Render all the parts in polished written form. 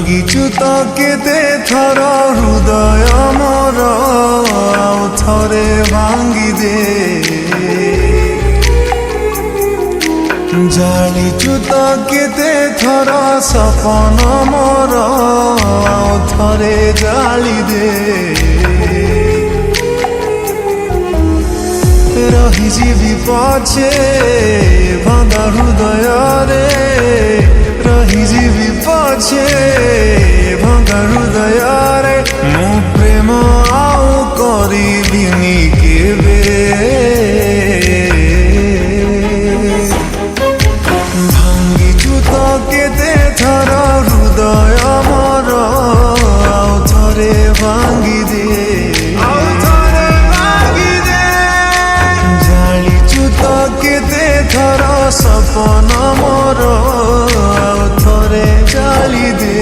ଭାଙ୍ଗିଛୁ ତ କେତେ ଥର ହୃଦୟ ମୋର ଆଉ ଥରେ ଭାଙ୍ଗିଦେ ଜାଳିଛୁ ତ କେତେ ଥର ସପନ ମୋର ଆଉ ଥରେ ଜାଳିଦେ ରହିଯିବି ପଛେ ଭଙ୍ଗା ହୃଦୟରେ ରହିଯିବି ପଛେ ଭଙ୍ଗା ହୃଦୟରେ ମୁଁ ପ୍ରେମ ଆଉ କରିବିନି କେବେ ଭାଙ୍ଗିଛୁ ତ କେତେ ଥର ହୃଦୟ ମୋର ଆଉ ଥରେ ଭାଙ୍ଗିଦେ କେତେ ଥର ସପନ ମୋର ଆଉ ଥରେ ଜାଳିଦେ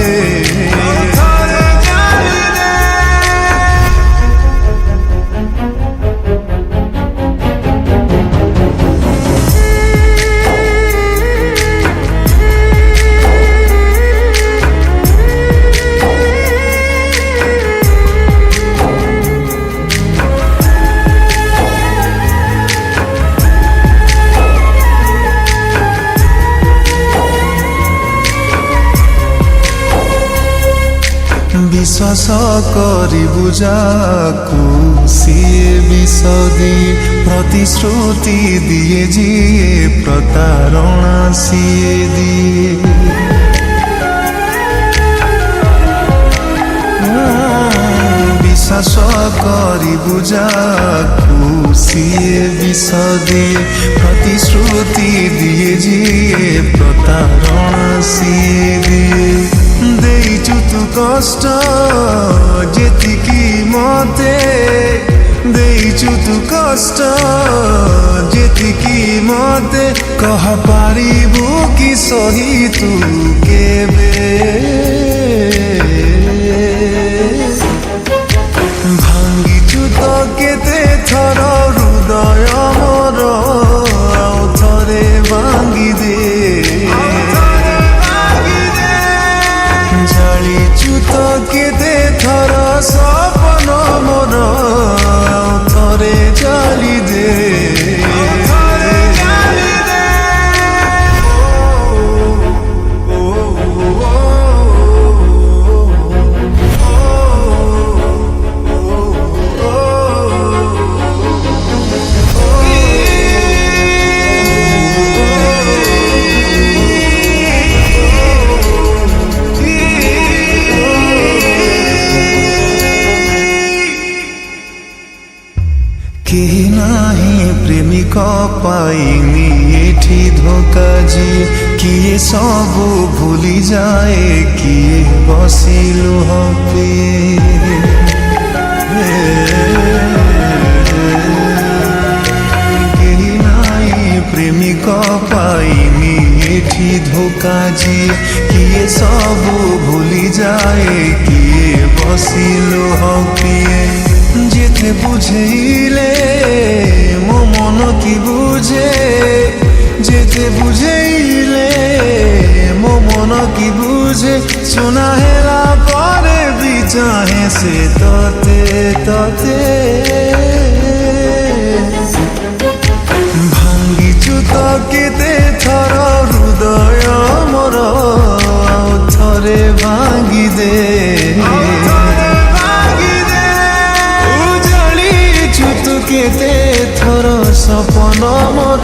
বিশ্বাস করিবু যাকু সিয়ে বিষ দিয়ে প্রতিশ্রুতি দিয়ে যিয়ে প্রতারণা সিয়ে দিয়ে বিশ্বাস করিবু যাকু সিয়ে বিষ দিয়ে প্রতিশ্রুতি দিয়ে যিয়ে প্রতারণা সিয়ে দিয়ে ଦେଇଛୁ ତୁ କଷ୍ଟ ଯେତିକି ମତେ ଦେଇଛୁ ତୁ କଷ୍ଟ ଯେତିକି ମତେ କହ ପାରିବୁ କି ସହି ତୁ କେବେ ଭାଙ୍ଗିଛୁ ତ କେତେ ଥର ହୃଦୟ ମୋର ଆଉ ଥରେ ଭାଙ୍ଗିଦେ ଜାଳିଛୁ ତ କେତେ ଥର ସପନ ମୋର ଆଉ ଥରେ ଜାଳିଦେ କେହି ନାହିଁ ପ୍ରେମିକ ପାଇନି ଏଠି ଧୋକା ଯିଏ କିଏ ସବୁ ଭୁଲିଯାଏ କିଏ ବସି ଲୁହ ପିଏ କେହି ନାହିଁ ପ୍ରେମିକ ପାଇନି ଏଠି ଧୋକା ଯିଏ କିଏ ସବୁ ଭୁଲିଯାଏ କିଏ ବସି ଲୁହ ପିଏ যেতে বুঝেইলে মো মন কি বুঝে যেতে বুঝেইলে মো মন কি বুঝে শোনা হেলা পরে বি চাহে সে ততে ততে ভাঙ্গিଛୁ ତ কেতে থর হৃদয় মোর ଆଉ ଥରେ ভাঙ্গিদে কেতে থর সপন মোর